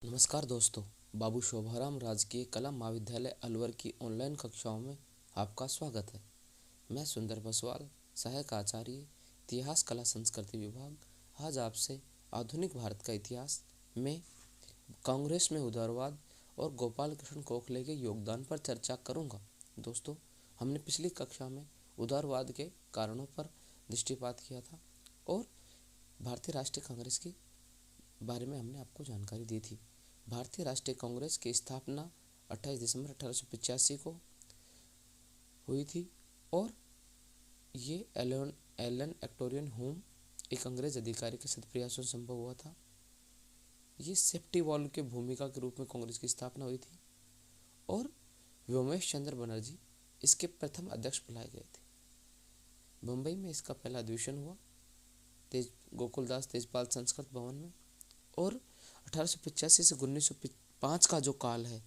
नमस्कार दोस्तों। बाबू शोभाराम राजकीय कला महाविद्यालय अलवर की ऑनलाइन कक्षाओं में आपका स्वागत है। मैं सुंदर बसवाल, सहायक आचार्य, इतिहास कला संस्कृति विभाग, आज आपसे आधुनिक भारत का इतिहास में कांग्रेस में उदारवाद और गोपाल कृष्ण गोखले के योगदान पर चर्चा करूंगा। दोस्तों, हमने पिछली कक्षा में उदारवाद के कारणों पर दृष्टिपात किया था और भारतीय राष्ट्रीय कांग्रेस के बारे में हमने आपको जानकारी दी थी। भारतीय राष्ट्रीय कांग्रेस की स्थापना 28 दिसंबर 1885 को हुई थी और ये एलन एक्टोरियन होम, एक अंग्रेज अधिकारी के सदप्रयासों से संभव हुआ था। ये सेफ्टी वॉल्व के भूमिका के रूप में कांग्रेस की स्थापना हुई थी और व्योमेश चंद्र बनर्जी इसके प्रथम अध्यक्ष बुलाए गए थे। मुंबई में इसका पहला अधिवेशन हुआ गोकुलदास तेजपाल संस्कृत भवन में और 1885 से 1905 का जो काल है,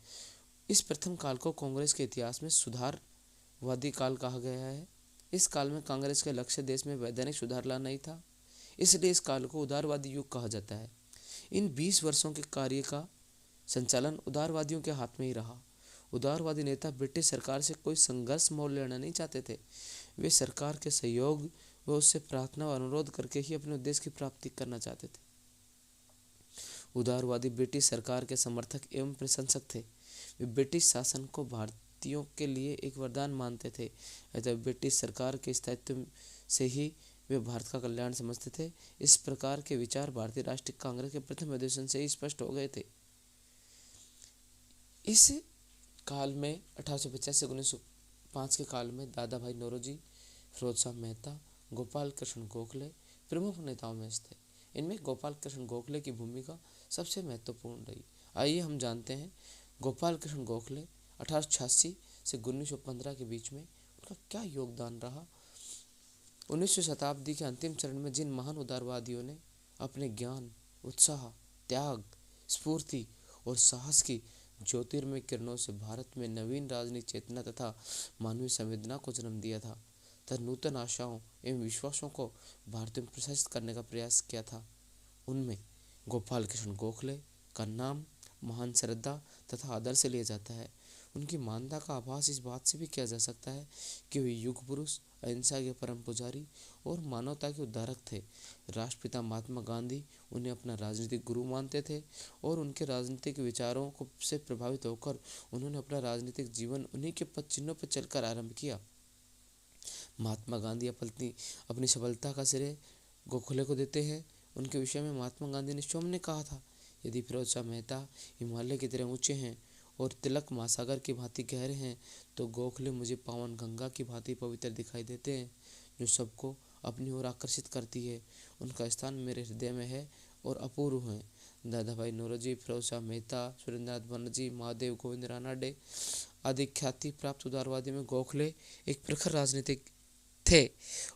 इस प्रथम काल को कांग्रेस के इतिहास में सुधारवादी काल कहा गया है। इस काल में कांग्रेस का लक्ष्य देश में वैधानिक सुधार लाना ही था, इसलिए इस काल को उदारवादी युग कहा जाता है। इन 20 वर्षों के कार्य का संचालन उदारवादियों के हाथ में ही रहा। उदारवादी नेता ब्रिटिश सरकार से कोई संघर्ष मोल लेना नहीं चाहते थे। वे सरकार के सहयोग व उससे प्रार्थना और अनुरोध करके ही अपने उद्देश्य की प्राप्ति करना चाहते थे। उदारवादी ब्रिटिश सरकार के समर्थक एवं प्रशंसक थे। वे ब्रिटिश शासन को भारतीयों के लिए एक वरदान मानते थे, अतः ब्रिटिश सरकार के स्थायित्व से ही वे भारत का कल्याण समझते थे। इस प्रकार के विचार भारतीय राष्ट्रीय कांग्रेस के प्रथम अधिवेशन से ही स्पष्ट हो गए थे। इस काल में 1885 से 1905 के काल में दादा भाई नौरोजी, फिरोज शाह मेहता, गोपाल कृष्ण गोखले प्रमुख नेताओं में थे। इनमें गोपाल कृष्ण गोखले की भूमिका सबसे महत्वपूर्ण रही। आइए हम जानते हैं गोपाल कृष्ण गोखले 1886 से 1915 के बीच में उनका क्या योगदान रहा। 19वीं शताब्दी के अंतिम चरण में जिन महान उदारवादियों ने अपने ज्ञान, उत्साह, त्याग, स्फूर्ति और साहस की ज्योतिर्मय किरणों से भारत में नवीन राजनीतिक चेतना तथा मानवीय संवेदना को जन्म दिया था तथा नूतन आशाओं एवं विश्वासों को भारत में प्रसारित करने का प्रयास किया था, उनमें गोपाल कृष्ण गोखले का नाम महान श्रद्धा तथा आदर से लिया जाता है। उनकी मानता का आभास इस बात से भी किया जा सकता है कि वे युग पुरुष, अहिंसा के परम पुजारी और मानवता के उद्धारक थे। राष्ट्रपिता महात्मा गांधी उन्हें अपना राजनीतिक गुरु मानते थे और उनके राजनीतिक विचारों को से प्रभावित होकर उन्होंने अपना राजनीतिक जीवन उन्हीं के पद चिन्हों पर चलकर आरंभ किया। महात्मा गांधी अपनी सफलता का श्रेय गोखले को देते हैं। उनके विषय में महात्मा गांधी ने स्वयं ने कहा था, यदि फिरोज शाह मेहता हिमालय की तरह ऊंचे हैं और तिलक महासागर की भांति गहरे हैं, तो गोखले मुझे पावन गंगा की भांति पवित्र दिखाई देते हैं, जो सबको अपनी ओर आकर्षित करती है। उनका स्थान मेरे हृदय में है और अपूर्व है। दादा भाई नौरोजी, फिरोज शाह मेहता, सुरेंद्रनाथ बनर्जी, महादेव गोविंद रानाडे आदि ख्याति प्राप्त उदारवादी में गोखले एक प्रखर राजनीतिक थे।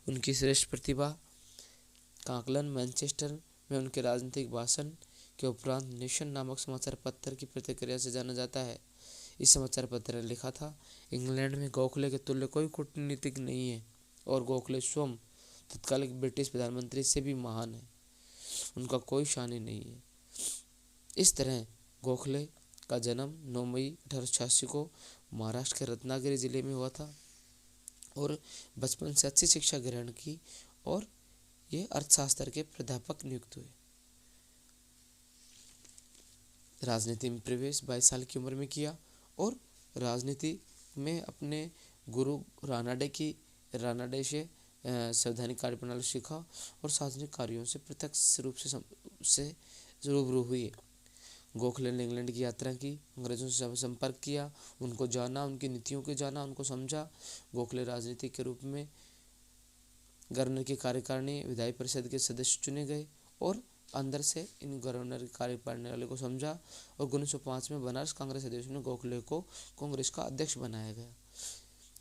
उनकी श्रेष्ठ प्रतिभा का आकलन मैनचेस्टर में उनके राजनीतिक भाषण के उपरांत नेशन नामक समाचार पत्र की प्रतिक्रिया से जाना जाता है। इस समाचार पत्र ने लिखा था, इंग्लैंड में गोखले के तुल्य कोई कूटनीतिक नहीं है और गोखले स्वयं तत्कालीन ब्रिटिश प्रधानमंत्री से भी महान है, उनका कोई शान ही नहीं है। इस तरह गोखले का जन्म 9 मई 1886 को महाराष्ट्र के रत्नागिरी जिले में हुआ था और बचपन से अच्छी शिक्षा ग्रहण की और ये अर्थशास्त्र के प्राध्यापक नियुक्त हुए। राजनीति में प्रवेश 22 साल की उम्र में किया और राजनीति में अपने गुरु रानाडे से संवैधानिक कार्य प्रणाली सीखा और सार्वजनिक कार्यों से प्रत्यक्ष रूप से रूबरू हुए। गोखले ने इंग्लैंड की यात्रा की, अंग्रेजों से संपर्क किया, उनको जाना, उनकी नीतियों को जाना, उनको समझा। गोखले राजनीतिक के रूप में गवर्नर की कार्यकारिणी, विधायी परिषद के सदस्य चुने गए और अंदर से इन गवर्नर की कार्यप्रणाली को समझा और 1905 में बनारस कांग्रेस अधिवेशन में गोखले को कांग्रेस का अध्यक्ष बनाया गया।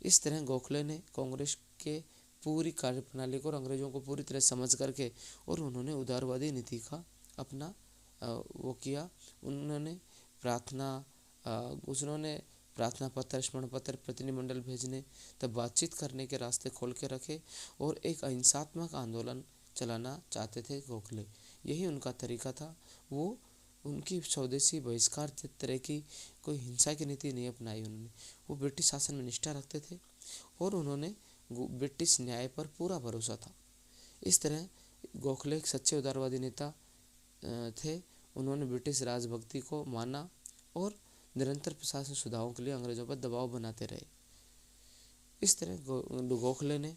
इस तरह गोखले ने कांग्रेस के पूरी कार्यप्रणाली को और अंग्रेजों को पूरी तरह समझ करके और उन्होंने उदारवादी नीति का अपना वो किया। उन्होंने प्रार्थना पत्र, स्मरण पत्र, प्रतिनिधिमंडल भेजने तब बातचीत करने के रास्ते खोल के रखे और एक अहिंसात्मक आंदोलन चलाना चाहते थे गोखले। यही उनका तरीका था। वो उनकी स्वदेशी बहिष्कार तरह की कोई हिंसा की नीति नहीं अपनाई उन्होंने। वो ब्रिटिश शासन में निष्ठा रखते थे और उन्होंने ब्रिटिश न्याय पर पूरा भरोसा था। इस तरह गोखले एक सच्चे उदारवादी नेता थे। उन्होंने ब्रिटिश राजभक्ति को माना और निरंतर प्रशासन सुधारों के लिए अंग्रेजों पर दबाव बनाते रहे। इस तरह गोखले ने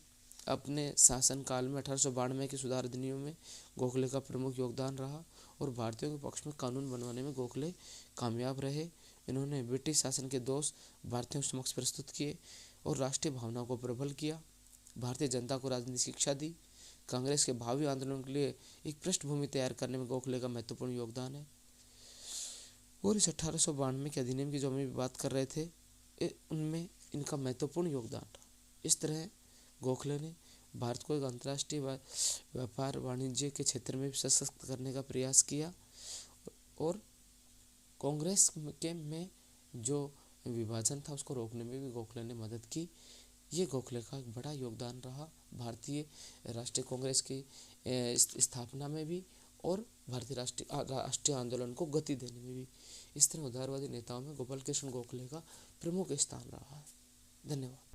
अपने शासनकाल में 1892 के सुधार अधिनियम में गोखले का प्रमुख योगदान रहा और भारतीयों के पक्ष में कानून बनवाने में गोखले कामयाब रहे। इन्होंने ब्रिटिश शासन के दोष भारतीयों समक्ष प्रस्तुत किए और राष्ट्रीय भावनाओं को प्रबल किया। भारतीय जनता को राजनीतिक शिक्षा दी। कांग्रेस के भावी आंदोलन के लिए एक पृष्ठभूमि तैयार करने में गोखले का महत्वपूर्ण योगदान है। और इस 1892 के अधिनियम की जो हम बात कर रहे थे, उनमें इनका महत्वपूर्ण योगदान रहा। इस तरह गोखले ने भारत को एक अंतर्राष्ट्रीय व्यापार वाणिज्य के क्षेत्र में सशक्त करने का प्रयास किया और कांग्रेस के में जो विभाजन था उसको रोकने में भी गोखले ने मदद की। ये गोखले का एक बड़ा योगदान रहा भारतीय राष्ट्रीय कांग्रेस की स्थापना में भी और भारतीय राष्ट्रीय आंदोलन को गति देने में भी। इस तरह उदारवादी नेताओं में गोपाल कृष्ण गोखले का प्रमुख स्थान रहा है। धन्यवाद।